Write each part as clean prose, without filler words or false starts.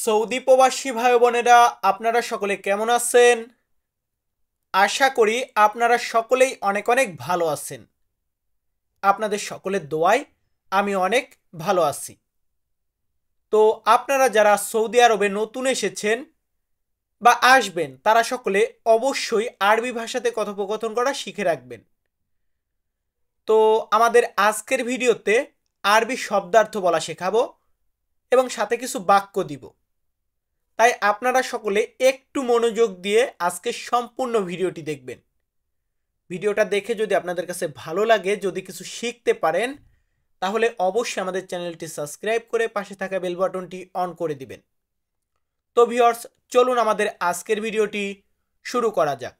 Saudi প্রবাসী ভাই বোনেরা আপনারা সকলে কেমন আছেন? আশা করি আপনারা সকলেই অনেক অনেক ভালো আছেন। আপনাদের সকলের দোয়ায় আমি অনেক ভালো আছি। তো আপনারা যারা সৌদি আরবে নতুন এসেছেন বা আসবেন তারা সকলে অবশ্যই আরবি ভাষাতে কথোপকথন করা শিখে রাখবেন। তো আমাদের আজকের ভিডিওতে আরবি শব্দার্থ বলা শেখাবো এবং সাথে কিছু বাক্য দিব। তাই আপনারা সকলে একটু মনোযোগ দিয়ে আজকে সম্পূর্ণ ভিডিওটি দেখবেন। ভিডিওটা দেখে যদি আপনাদের কাছে ভালো লাগে, যদি কিছু শিখতে পারেন, তাহলে অবশ্যই আমাদের চ্যানেলটি সাবস্ক্রাইব করে পাশে থাকা বেল বাটনটি অন করে দিবেন। তো ভিউয়ার্স, চলুন আমাদের আজকের ভিডিওটি শুরু করা যাক।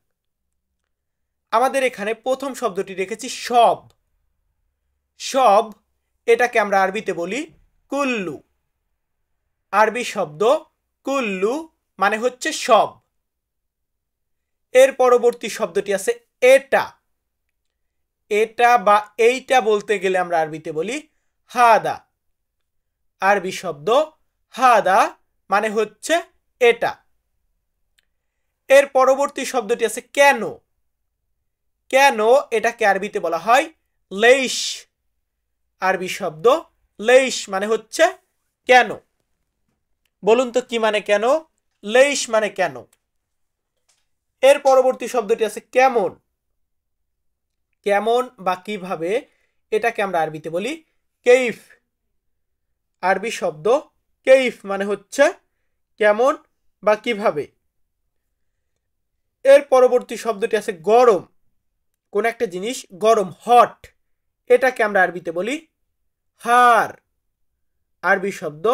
আমাদের এখানে প্রথম শব্দটি রেখেছি সব। সব এটাকে আমরা আরবিতে বলি কুল্লু। আরবি শব্দ কুল্লু মানে হচ্ছে সব। এর পরবর্তী শব্দটি আছে এটা। এটা বা এইটা বলতে গেলে আমরা আরবিতে বলি হাদা। আরবি শব্দ হাদা মানে হচ্ছে এটা। এর পরবর্তী শব্দটি আছে কেন। কেন এটাকে আরবিতে বলা হয় লেইশ। আরবি শব্দ লেইশ মানে হচ্ছে কেন। বলুন তো কি মানে কেন? লেইশ মানে কেন। এর পরবর্তী শব্দটি আছে কেমন। কেমন বা কিভাবে এটাকে আমরা আরবিতে বলি কেইফ। আরবি শব্দ কেইফ মানে হচ্ছে কেমন বা কিভাবে। এর পরবর্তী শব্দটি আছে গরম। কোন একটা জিনিস গরম, হট, এটাকে আমরা আরবিতে বলি হার। আরবি শব্দ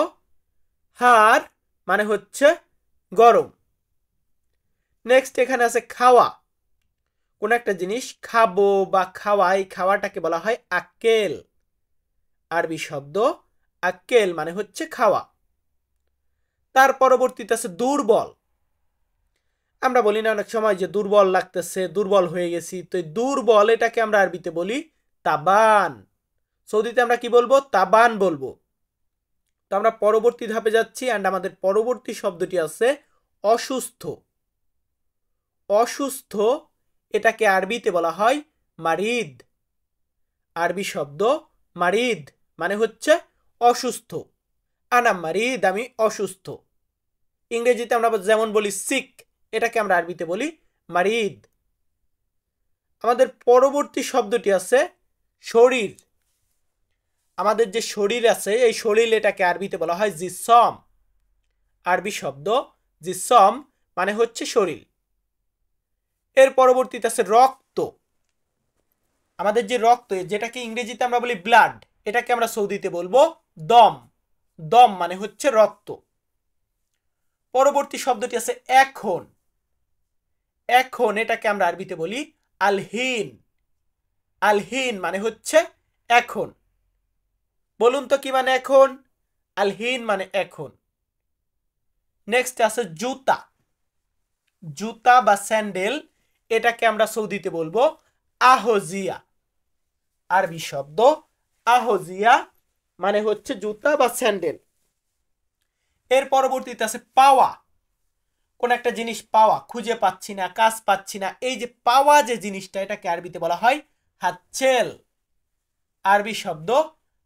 হার মানে হচ্ছে গরম। নেক্সট এখানে আছে খাওয়া। কোন একটা জিনিস খাবো বা খাওয়াই, খাওয়াটাকে বলা হয় আক্কেল। আরবি শব্দ আক্কেল মানে হচ্ছে খাওয়া। তার পরবর্তীতে আছে দুর্বল। আমরা বলি না অনেক সময় যে দুর্বল লাগতেছে, দুর্বল হয়ে গেছি, তো দুর্বল এটাকে আমরা আরবিতে বলি তাবান। সৌদিতে আমরা কি বলবো? তাবান বলবো। তো আমরা পরবর্তী ধাপে যাচ্ছি অ্যান্ড আমাদের পরবর্তী শব্দটি আছে অসুস্থ। অসুস্থ এটাকে আরবিতে বলা হয় মারিদ। আরবি শব্দ মারিদ মানে হচ্ছে অসুস্থ। আনা মারিদ, আমি অসুস্থ। ইংরেজিতে আমরা যেমন বলি সিক, এটাকে আমরা আরবিতে বলি মারিদ। আমাদের পরবর্তী শব্দটি আছে শরীর। আমাদের যে শরীর আছে এই শরীর এটাকে আরবিতে বলা হয় জিসম। আরবি শব্দ জিসম মানে হচ্ছে শরীর। এর পরবর্তীতে আছে রক্ত। আমাদের যে রক্ত, যেটাকে ইংরেজিতে আমরা বলি ব্লাড, এটাকে আমরা সৌদিতে বলবো দম। দম মানে হচ্ছে রক্ত। পরবর্তী শব্দটি আছে এখন। এখন এটাকে আমরা আরবিতে বলি আলহিন। আলহিন মানে হচ্ছে এখন। বলুন তো কি মানে এখন? আলহিন মানে এখন। নেক্সট আছে জুতা। জুতা বা স্যান্ডেল এটাকে আমরা সৌদিতে বলবো আহজিয়া। আরবি শব্দ আহজিয়া মানে হচ্ছে জুতা বা স্যান্ডেল। এর পরবর্তীতে আছে পাওয়া। কোন একটা জিনিস পাওয়া, খুঁজে পাচ্ছি না, কাজ পাচ্ছি না, এই যে পাওয়া যে জিনিসটা, এটাকে আরবিতে বলা হয় হাতছেল। আরবি শব্দ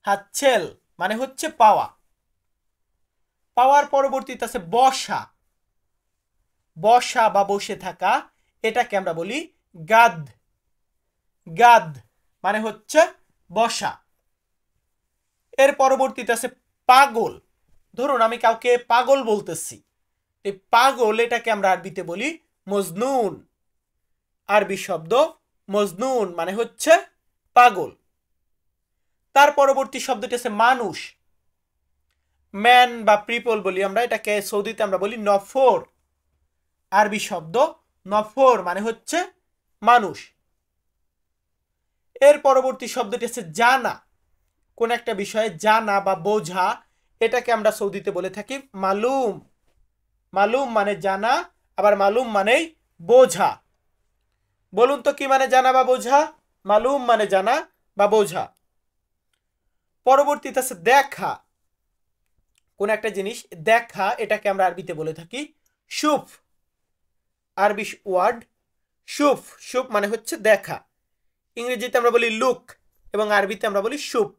হাতছেল মানে হচ্ছে পাওয়া। পাওয়ার পরবর্তীতে আছে বসা। বসা বা বসে থাকা এটাকে আমরা বলি গাদ। গাদ মানে হচ্ছে বসা। এর পরবর্তীতে আছে পাগল। ধরুন আমি কাউকে পাগল বলতেছি, এই পাগল এটাকে আমরা আরবিতে বলি মজনুন। আরবি শব্দ মজনুন মানে হচ্ছে পাগল। তার পরবর্তী শব্দটি আছে মানুষ। ম্যান বা পিপল বলি আমরা, এটাকে সৌদিতে আমরা বলি নফর। আরবি শব্দ নফর মানে হচ্ছে মানুষ। এর পরবর্তী শব্দটি আছে জানা। কোন একটা বিষয়ে জানা বা বোঝা, এটাকে আমরা সৌদিতে বলে থাকি মালুম। মালুম মানে জানা, আবার মালুম মানেই বোঝা। বলুন তো কি মানে জানা বা বোঝা? মালুম মানে জানা বা বোঝা। পরবর্তীতে আছে দেখা। কোন একটা জিনিস দেখা, এটাকে আমরা আরবিতে বলে থাকি শুফ। আরবি ওয়ার্ড শুফ। শুফ মানে হচ্ছে দেখা। ইংরেজিতে আমরা বলি লুক এবং আরবিতে আমরা বলি শুফ।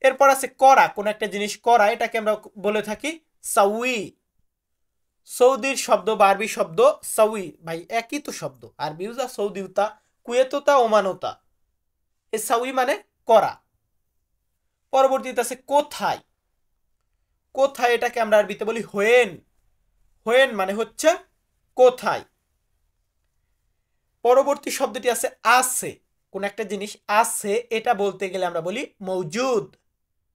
এরপর আছে করা, কোন একটা জিনিস করা, এটাকে আমরা বলে থাকি সাউই। সৌদির শব্দ বা আরবি শব্দ সাউই, ভাই একই তো শব্দ, আরবিউতা সৌদিউতা কুয়েতোতা ওমানোতা। এ সাউই মানে করা। পরবর্তীতে আছে কোথায়। কোথায় এটাকে আমরা আরবিতে বলি হোয়েন। হোয়েন মানে হচ্ছে কোথায়। পরবর্তী শব্দটি আছে আছে, কোন একটা জিনিস আছে এটা বলতে গেলে আমরা বলি মৌজুদ।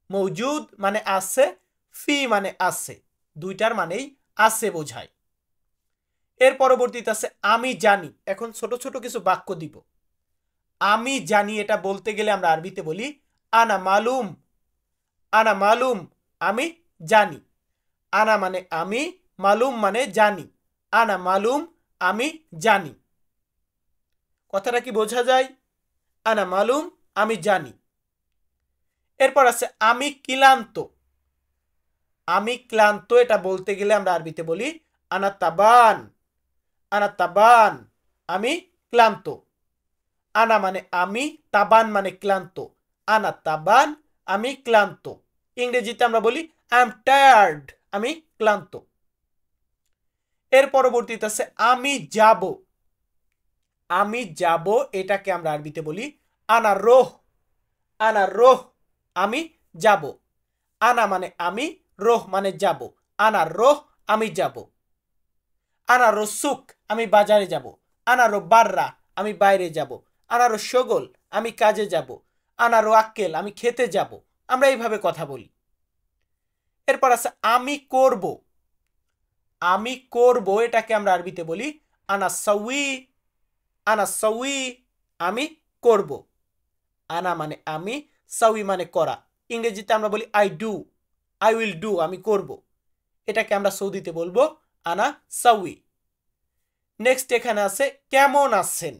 মৌজুদ মানে আছে, ফি মানে আছে, দুইটার মানেই আছে বোঝায়। এর পরবর্তীতে আছে আমি জানি। এখন ছোট ছোট কিছু বাক্য দিব। আমি জানি এটা বলতে গেলে আমরা আরবিতে বলি আনা মালুম। আনা মালুম আমি জানি। আনা মানে আমি, মালুম মানে জানি। আনা মালুম আমি জানি। কথাটা কি বোঝা যায়? আনা মালুম আমি জানি। এরপর আছে আমি ক্লান্ত। আমি ক্লান্ত এটা বলতে গেলে আমরা আরবিতে বলি আনা তাবান। আনা তাবান আমি ক্লান্ত। আনা মানে আমি, তাবান মানে ক্লান্ত। আনা তাবান আমি ক্লান্ত। ইংরেজিতে আমরা বলি আই এম টায়ার্ড, আমি ক্লান্ত। এর পরবর্তীতে আছে আমি যাব। আমি যাব এটাকে আমরা আরবিতে বলি আনা রোহ। আনা রোহ আমি যাব। আনা মানে আমি, রোহ মানে যাব। আনা রোহ আমি যাব। আনা রসুক আমি বাজারে যাব। আনা রো বাররা আমি বাইরে যাব। আনা রো শগল আমি কাজে যাব। আনা রো আক্কেল আমি খেতে যাব। আমরা এইভাবে কথা বলি। এরপর আছে আমি করব। আমি করব এটাকে আমরা আরবিতে বলি আনা সাউই। আনা সাউই আমি করব। আনা মানে আমি, সাউই মানে করা। ইংরেজিতে আমরা বলি I do. I will do আমি করব। এটাকে আমরা সৌদিতে বলবো আনা সাউই। নেক্সট এখানে আছে কেমন আছেন।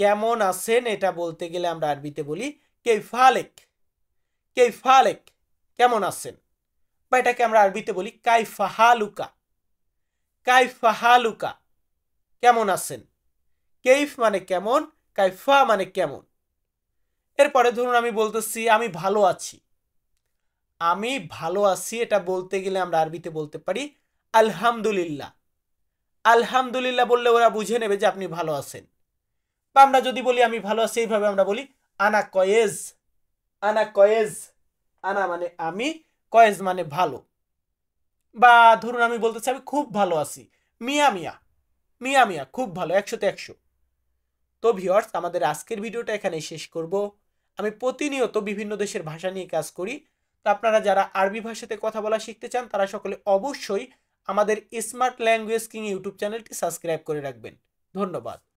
কেমন আছেন এটা বলতে গেলে আমরা আরবিতে বলি কেইফালেক। কেইফালেক কেমন আছেন, বা এটাকে আমরা আরবিতে বলি কাইফা হালুকা। কাইফা হালুকা কেমন আছেন। কেইফ মানে কেমন, কাইফা মানে কেমন। এরপরে ধরুন আমি বলতেছি আমি ভালো আছি। আমি ভালো আছি এটা বলতে গেলে আমরা আরবিতে বলতে পারি আলহামদুলিল্লাহ। আলহামদুলিল্লাহ বললে ওরা বুঝে নেবে যে আপনি ভালো আছেন। বা আমরা যদি বলি আমি ভালো আছি, এইভাবে আমরা বলি আনা কয়েজ। আনা কয়েজ, আনা মানে আমি, কয়েজ মানে ভালো। বা ধরুন আমি বলতেছি আমি খুব ভালো আছি, মিয়া মিয়া। মিয়া মিয়া খুব ভালো, 100তে 100। তো ভিউয়ার্স, আমাদের আজকের ভিডিওটা এখানে শেষ করব। আমি প্রতিনিয়ত বিভিন্ন দেশের ভাষা নিয়ে কাজ করি। তো আপনারা যারা আরবি ভাষাতে কথা বলা শিখতে চান তারা সকলে অবশ্যই আমাদের স্মার্ট ল্যাঙ্গুয়েজ কিং ইউটিউব চ্যানেলটি সাবস্ক্রাইব করে রাখবেন। ধন্যবাদ।